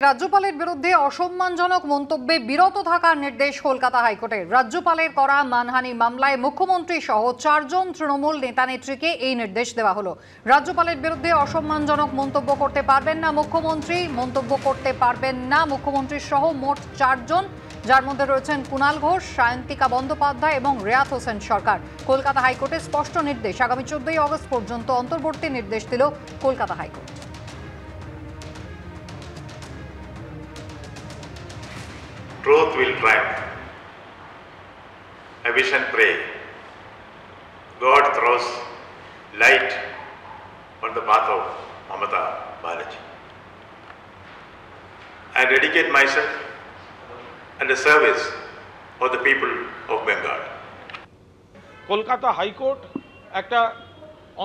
রাজ্যপালের বিরুদ্ধে অসম্মানজনক মন্তব্যে বিরত থাকার নির্দেশ কলকাতা হাইকোর্টের। রাজ্যপালের করা মানহানি মামলায় মুখ্যমন্ত্রী সহ 4 জন তৃণমূল নেতানেত্রীকে এই নির্দেশ দেওয়া হলো। রাজ্যপালের বিরুদ্ধে অসম্মানজনক মন্তব্য করতে পারবেন না মুখ্যমন্ত্রী, মন্তব্য করতে পারবেন না মুখ্যমন্ত্রী সহ মোট 4 জন, যার মধ্যে রয়েছেন কুণাল ঘোষ, সায়ন্তিকা বন্দ্যোপাধ্যায় এবং রেয়াত হোসেন সরকার। কলকাতা হাইকোর্টের স্পষ্ট নির্দেশ, আগামী 14 আগস্ট পর্যন্ত অন্তর্বর্তী নির্দেশ দিল Kolkata high court. Truth will triumph. I wish and pray God throws light on the path of Mamata Balaji. I dedicate myself and the service of the people of Bengal. Kolkata high court একটা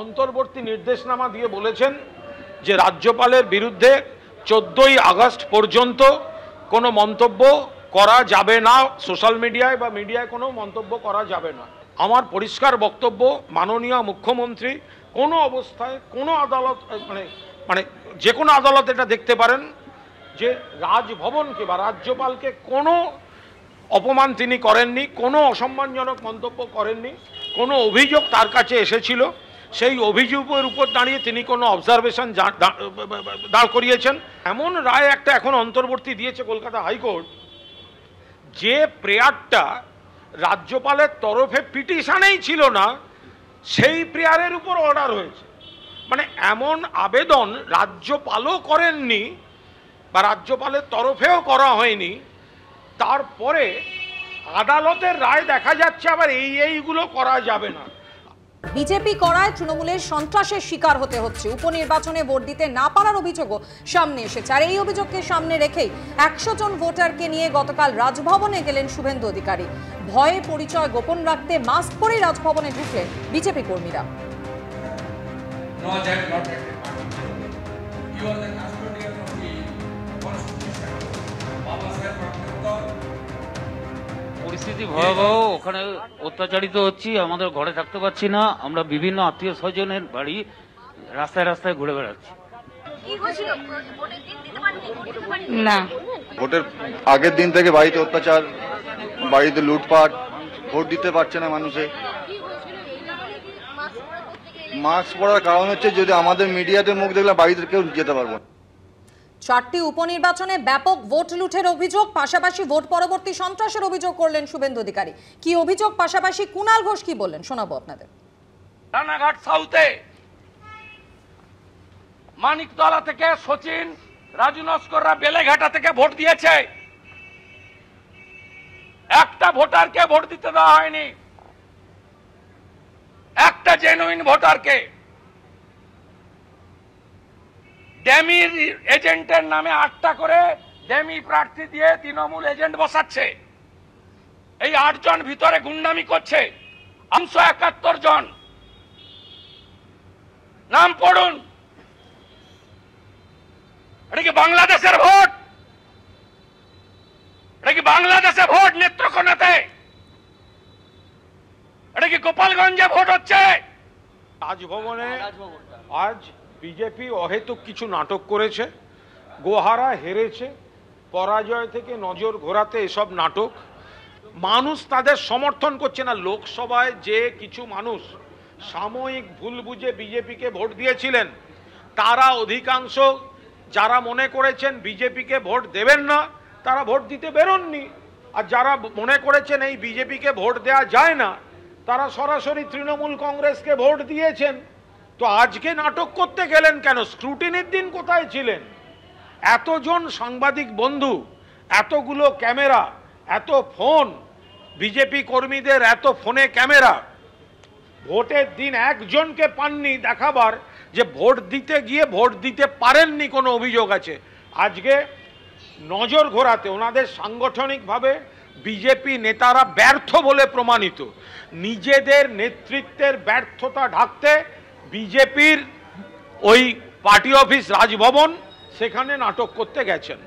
অন্তর্বর্তী নির্দেশনামা দিয়ে বলেছেন যে রাজ্যপালের বিরুদ্ধে 14ই আগস্ট পর্যন্ত কোনো মন্তব্য করা যাবে না, সোশ্যাল মিডিয়ায় বা মিডিয়ায় কোনো মন্তব্য করা যাবে না। আমার পরিষ্কার বক্তব্য, মাননীয় মুখ্যমন্ত্রী কোনো অবস্থায় কোনো আদালত মানে যে কোনো আদালত এটা দেখতে পারেন যে রাজভবনকে বা রাজ্যপালকে কোনো অপমান তিনি করেননি, কোনো অসম্মানজনক মন্তব্য করেননি। কোনো অভিযোগ তার কাছে এসেছিল, সেই অভিযোগের উপর দাঁড়িয়ে তিনি কোনো অবজারভেশন দাঁড় করিয়েছেন। এমন রায় একটা এখন অন্তর্বর্তী দিয়েছে কলকাতা হাইকোর্ট, যে প্রেয়ারটা রাজ্যপালের তরফে পিটিশনেই ছিল না, সেই প্রেয়ারের উপর অর্ডার হয়েছে। মানে এমন আবেদন রাজ্যপালও করেননি বা রাজ্যপালের তরফেও করা হয়নি, তারপরে আদালতের রায় দেখা যাচ্ছে আবার এইগুলো করা যাবে না। বিজেপি করায় তৃণমূলের সন্ত্রাসের শিকার হতে হচ্ছে। উপনির্বাচনে ভোট দিতে না পারার অভিযোগও সামনে এসেছে, আর এই অভিযোগকে সামনে রেখেই 100 জন ভোটারকে নিয়ে গতকাল রাজভবনে গেলেন শুভেন্দু অধিকারী। ভয়ে পরিচয় গোপন রাখতে মাস্ক পরে রাজভবনে ঢুকলেন বিজেপি কর্মীরা। পরিস্থিতি ভয়াবহ, ওখানে অত্যাচারিত হচ্ছি, আমাদের ঘরে থাকতে পারছি না, আমরা বিভিন্ন আত্মীয় স্বজনের বাড়ি রাস্তায় রাস্তায় ঘুরে বেড়াচ্ছি। না, ভোটের আগের দিন থেকে বাড়িতে অত্যাচার, বাড়িতে লুটপাট, ভোট দিতে পারছে না মানুষে। মাস্ক পরার কারণ হচ্ছে যদি আমাদের মিডিয়াতে মুখ দেখলে বাড়িতে কেউ যেতে পারবো না। 4টি উপনির্বাচনে ব্যাপক ভোট লুঠের অভিযোগ, পাশাপাশি ভোট পরবর্তী সন্ত্রাসের অভিযোগ করলেন শুভেন্দু অধিকারী। কি অভিযোগ, পাশাপাশি কুণাল ঘোষ কি বললেন শোনাবো আপনাদের। রানাঘাট সাউথে মানিকতলা থেকে সচিন, রাজু নস্কররা বেলেঘাটা থেকে ভোট দিয়েছে। একটা ভোটারকে ভোট দিতে দেওয়া হয়নি, একটা জেনুইন ভোটারকে। ড্যামির এজেন্টের নামে 8টা করে ড্যামি প্রার্থী দিয়ে তৃণমূল এজেন্ট বসাচ্ছে। এই 8 জন ভিতরে গুন্ডামি করছে। 571 জন নাম পড়ুন। এটা কি বাংলাদেশের ভোট? এটা কি বাংলাদেশে ভোট নেত্রকোনাতে? এটা কি গোপালগঞ্জে ভোট হচ্ছে? রাজভবনে আজ বিজেপি অহেতুক কিছু নাটক করেছে, গোহারা হেরেছে, পরাজয় থেকে নজর ঘোরাতে এসব নাটক। মানুষ তাদের সমর্থন করছে না। লোকসভায় যে কিছু মানুষ সাময়িক ভুল বুঝে বিজেপিকে ভোট দিয়েছিলেন, তারা অধিকাংশ যারা মনে করেছেন বিজেপিকে ভোট দেবেন না, তারা ভোট দিতে বেরোননি। আর যারা মনে করেছেন এই বিজেপিকে ভোট দেওয়া যায় না, তারা সরাসরি তৃণমূল কংগ্রেসকে ভোট দিয়েছেন। তো আজকে নাটক করতে গেলেন কেন? স্ক্রুটিনির দিন কোথায় ছিলেন? এতজন সাংবাদিক বন্ধু, এতগুলো ক্যামেরা, এত ফোন, বিজেপি কর্মীদের এত ফোনে ক্যামেরা, ভোটের দিন একজনকে পাননি দেখাবার যে ভোট দিতে গিয়ে ভোট দিতে পারেননি কোনো অভিযোগ আছে। আজকে নজর ঘোরাতে ওনাদের সাংগঠনিকভাবে বিজেপি নেতারা ব্যর্থ বলে প্রমাণিত। নিজেদের নেতৃত্বের ব্যর্থতা ঢাকতে বিজেপির ওই পার্টি অফিস রাজভবন, সেখানে নাটক করতে গেছেন।